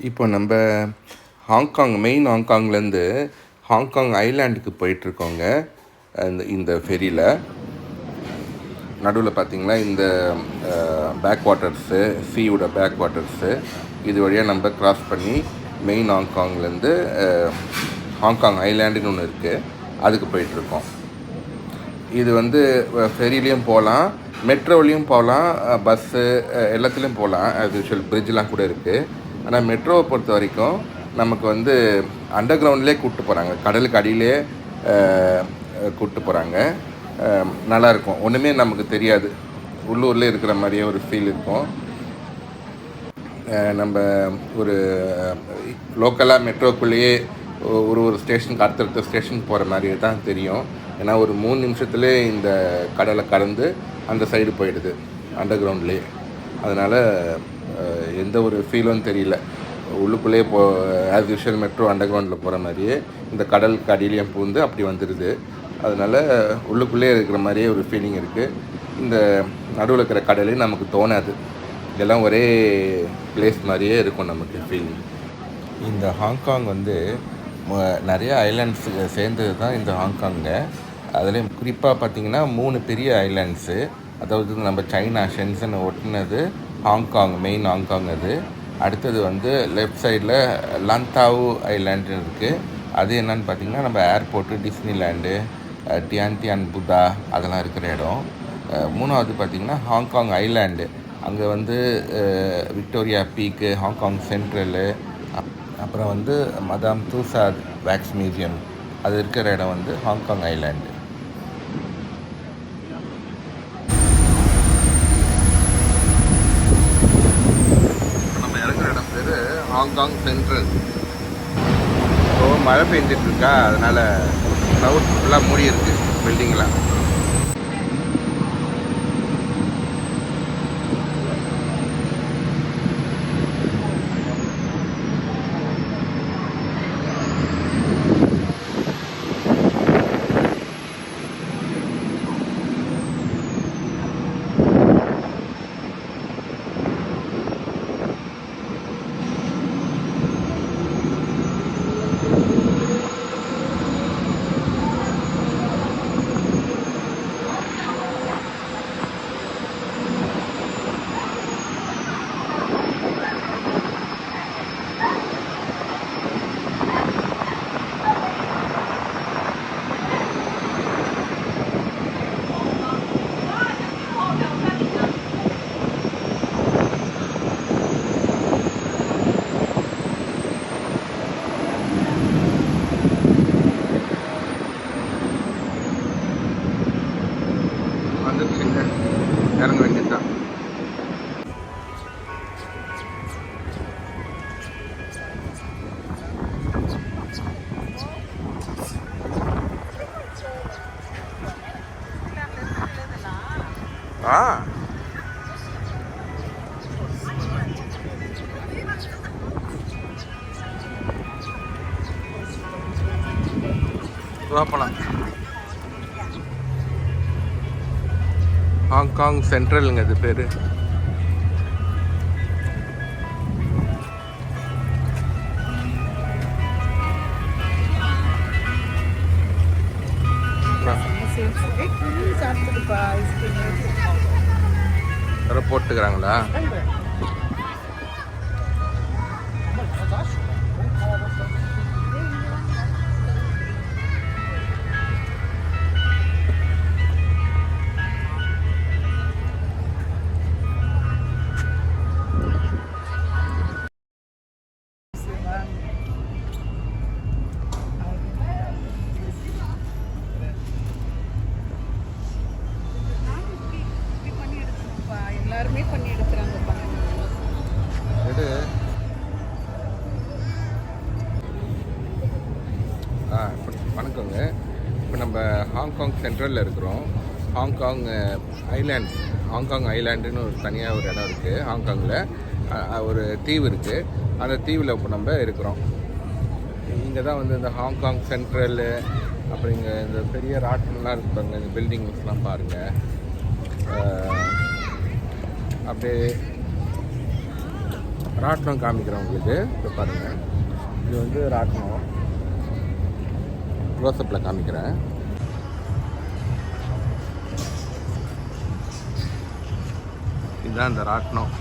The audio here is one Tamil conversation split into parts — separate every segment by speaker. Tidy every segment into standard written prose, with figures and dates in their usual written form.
Speaker 1: இப்போ நம்ம மெயின் ஹாங்காங்லேருந்து ஹாங்காங் ஐலாண்டுக்கு போயிட்டுருக்கோங்க. இந்த ஃபெரியில் நடுவில் பார்த்திங்கன்னா இந்த பேக் வாட்டர்ஸு, சீயோட பேக் வாட்டர்ஸு இது வழியாக நம்ம க்ராஸ் பண்ணி மெயின் ஹாங்காங்லேருந்து ஹாங்காங் ஐலாண்டுன்னு ஒன்று இருக்குது, அதுக்கு போயிட்டுருக்கோம். இது ஃபெரிலையும் போகலாம், மெட்ரோலையும் போகலாம், பஸ்ஸு எல்லாத்துலேயும் போகலாம். அது யூஷுவல் பிரிட்ஜெலாம் கூட இருக்குது. ஆனால் மெட்ரோவை பொறுத்த வரைக்கும் நமக்கு அண்டர் கிரவுண்ட்லேயே கூப்பிட்டு போகிறாங்க, கடலுக்கு அடியிலே கூப்பிட்டு போகிறாங்க. நல்லாயிருக்கும், ஒன்றுமே நமக்கு தெரியாது, உள்ளூரில் இருக்கிற மாதிரியே ஒரு ஃபீல் இருக்கும். நம்ம ஒரு லோக்கலாக மெட்ரோக்குள்ளேயே ஒரு ஸ்டேஷனுக்கு அடுத்தடுத்த ஸ்டேஷனுக்கு போகிற மாதிரியே தான் தெரியும். ஏன்னா ஒரு 3 நிமிஷத்துலேயே இந்த கடலை கடந்து அந்த சைடு போயிடுது அண்டர் கிரவுண்ட்லேயே. அதனால் எந்த ஒரு ஃபீலும் தெரியல. உள்ளுக்குள்ளேயே ஆஸ் யூஷுவல் மெட்ரோ அண்டர் கிரவுண்டில் போகிற மாதிரியே இந்த கடலுக்கு அடியிலையும் பூந்து அப்படி வந்துடுது. அதனால் உள்ளுக்குள்ளேயே இருக்கிற மாதிரியே ஒரு ஃபீலிங் இருக்குது. இந்த நடுவில் இருக்கிற கடலையும் நமக்கு தோணாது, இதெல்லாம் ஒரே பிளேஸ் மாதிரியே இருக்கும் நமக்கு ஃபீலிங். இந்த ஹாங்காங் நிறைய ஐலாண்ட்ஸுக்கு சேர்ந்தது தான் இந்த ஹாங்காங்க. அதுலேயும் குறிப்பாக பார்த்திங்கன்னா 3 பெரிய ஐலாண்ட்ஸு, அதாவது நம்ம China Shenzhen ஒட்டினது Hong Kong, main Hong Kong. அடுத்தது லெஃப்ட் சைடில் லந்தாவு ஐலாண்டு இருக்குது. அது என்னன்னு பார்த்திங்கன்னா நம்ம ஏர்போர்ட்டு, டிஸ்னிலேண்டு, டியான் புத்தா அதெல்லாம் இருக்கிற இடம். 3வது பார்த்திங்கன்னா ஹாங்காங் ஐலாண்டு. அங்கே விக்டோரியா பீக்கு, ஹாங்காங் சென்ட்ரலு, அப்புறம் மதாம் தூசாத் வேக்ஸ் மியூசியம் அது இருக்கிற இடம் ஹாங்காங் ஐலாண்டு. நம்ம இறங்குற இடம் பேர் ஹாங்காங் சென்ட்ரல். ஸோ மழை பெஞ்சிட்ருக்கா, அதனால் க்ளவுட் ஃபுல்லாக மூடி இருக்குது பில்டிங்லாம். இறங்க வேண்டியதுதான். போகலாம். ஹாங்காங் சென்ட்ரலுங்க இது பேர். போட்டுக்கிறாங்களா?
Speaker 2: எல்லாருமே பண்ணி எடுக்கிறாங்க.
Speaker 1: வணக்கங்க. இப்போ நம்ம ஹாங்காங் சென்ட்ரலில் இருக்கிறோம். ஹாங்காங் ஐலாண்டுன்னு ஒரு தனியாக ஒரு இடம் இருக்குது. ஹாங்காங்கில் ஒரு தீவு இருக்குது. அந்த தீவில் இப்போ நம்ம இருக்கிறோம். இங்கே தான் இந்த ஹாங்காங் சென்ட்ரலு, அப்புறம் இங்கே இந்த பெரிய ராட்டம்லாம் இருப்பாங்க, இந்த பில்டிங்ஸ்லாம் பாருங்கள். அப்படியே ராட்டினம் காமிக்கிறேன் உங்களுக்கு. இப்போ பாருங்கள், இது வந்து ராட்டினம். க்ளோஸ்அப்பில் காமிக்கிறேன். இதுதான் இந்த ராட்டினம்.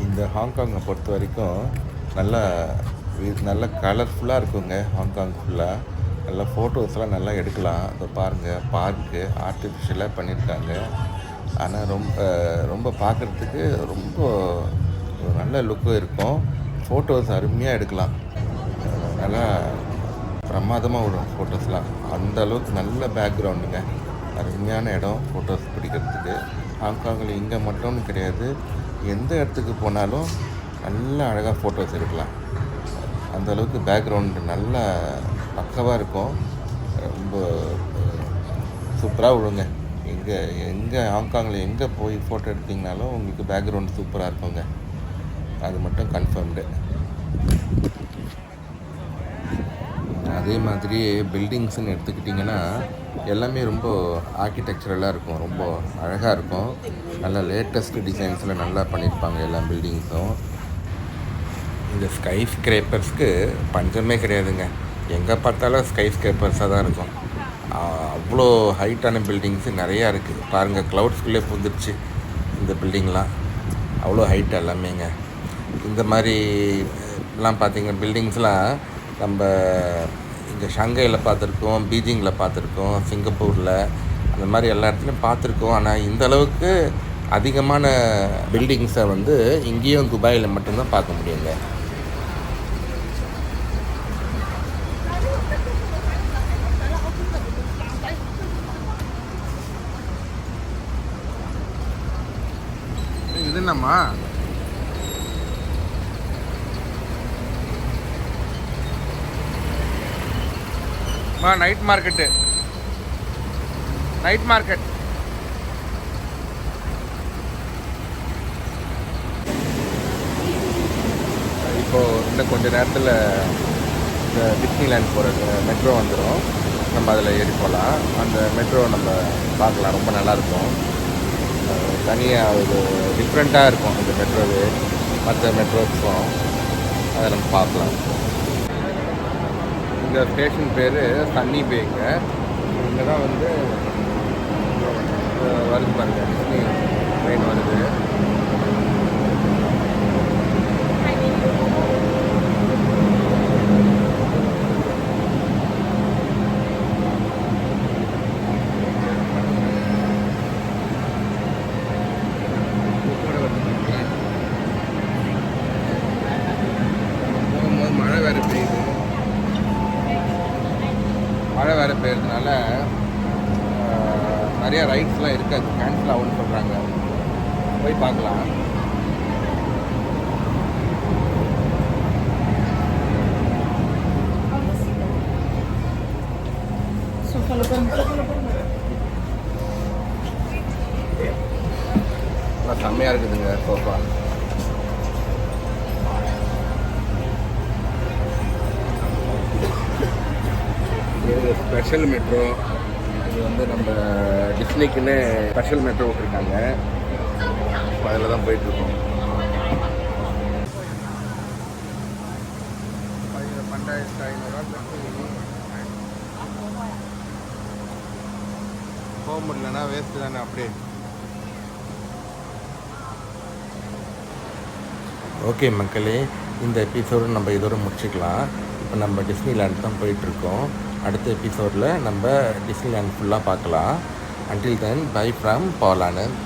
Speaker 1: இந்த ஹாங்காங்கை பொறுத்த வரைக்கும் நல்ல கலர்ஃபுல்லாக இருக்குங்க. ஹாங்காங் ஃபுல்லாக நல்லா ஃபோட்டோஸ்லாம் நல்லா எடுக்கலாம். இப்போ பாருங்கள், பார்க்கு ஆர்டிஃபிஷியலாக பண்ணியிருக்காங்க. ஆனால் ரொம்ப பார்க்குறதுக்கு ரொம்ப ஒரு நல்ல லுக்கும் இருக்கும். ஃபோட்டோஸ் அருமையாக எடுக்கலாம். நல்லா பிரமாதமாக விடும் ஃபோட்டோஸ்லாம். அந்த அளவுக்கு நல்ல பேக்ரவுண்டுங்க. அருமையான இடம் ஃபோட்டோஸ் பிடிக்கிறதுக்கு. ஹாங்காங்கில் இங்கே மட்டும்னு கிடையாது, எந்த இடத்துக்கு போனாலும் நல்லா அழகாக ஃபோட்டோஸ் எடுக்கலாம். அந்தளவுக்கு பேக்ரவுண்டு நல்லா பக்கவாக இருக்கும். ரொம்ப சூப்பராக விடுங்க. எங்கே ஹாங்காங்கில் எங்கே போய் ஃபோட்டோ எடுத்திங்கனாலும் உங்களுக்கு பேக்ரவுண்ட் சூப்பராக இருக்குங்க. அது மட்டும் கன்ஃபார்ம்டு. அதே மாதிரி பில்டிங்ஸ்ன்னு எடுத்துக்கிட்டிங்கன்னா எல்லாமே ரொம்ப ஆர்கிடெக்சரலாக இருக்கும். ரொம்ப அழகாக இருக்கும். நல்லா லேட்டஸ்ட் டிசைன்ஸில் நல்லா பண்ணியிருப்பாங்க எல்லா பில்டிங்ஸும். இந்த ஸ்கை ஸ்க்ரேப்பர்ஸ்க்கு பஞ்சமே கிடையாதுங்க. எங்கே பார்த்தாலும் ஸ்கை ஸ்க்ரேப்பர்ஸாக தான் இருக்கும். அவ்வளோ ஹைட்டான பில்டிங்ஸு நிறையா இருக்குது. பாருங்கள், க்ளவுட்ஸ்குள்ளே புந்துடுச்சு இந்த பில்டிங்லாம். அவ்வளோ ஹைட் எல்லாமேங்க. இந்த மாதிரிலாம் பார்த்திங்கன்னா பில்டிங்ஸ்லாம் நம்ம இங்கே ஷங்காயில் பார்த்துருக்கோம், பீஜிங்கில் பார்த்துருக்கோம், சிங்கப்பூரில், அந்த மாதிரி எல்லா இடத்துலையும் பார்த்துருக்கோம். ஆனால் இந்த அளவுக்கு அதிகமான பில்டிங்ஸை வந்து இங்கேயும் துபாயில் மட்டும்தான் பார்க்க முடியுங்க. இது என்னம்மா? Night market, night market. இப்போது இன்னும் கொஞ்சம் நேரத்தில் இந்த டிஸ்னிலேண்ட் போகிற மெட்ரோ வந்துடும். நம்ம அதில் ஏறி போகலாம். அந்த மெட்ரோ நம்ம பார்க்கலாம். ரொம்ப நல்லாயிருக்கும். தனியாக ஒரு டிஃப்ரெண்ட்டாக இருக்கும் இந்த மெட்ரோவே மற்ற மெட்ரோஸும். அதை நம்ம பார்க்கலாம். இந்த ஸ்டேஷன் பேர் சன்னி பேங்க. இங்கே தான் வந்து வருது பாருங்க, டிஸ்னி ட்ரெயின் வருது. மழை வேறு பெய்யறதுனால நிறையா ரைட்ஸ்லாம் இருக்காது, கேன்சல் ஆகும்னு சொல்கிறாங்க. போய் பார்க்கலாம். செம்மையாக இருக்குதுங்க சோஃபா. இது ஸ்பெஷல் மெட்ரோ. இது வந்து நம்ம டிஸ்னிக்குன்னு ஸ்பெஷல் மெட்ரோ விட்டுருக்காங்க. அதில் தான் போயிட்டுருக்கோம். 12,500 போக முடியலன்னா வேஸ்ட்டு தானே அப்படியே. ஓகே மக்களே, இந்த எபிசோடு நம்ம இதோட முடிச்சுக்கலாம். இப்போ நம்ம டிஸ்னிலேண்ட் தான் போயிட்டுருக்கோம். அடுத்த எபிசோடில் நம்ம டிஸ்னிலேண்ட் ஃபுல்லாக பார்க்கலாம். Until then, bye from Pal Anand.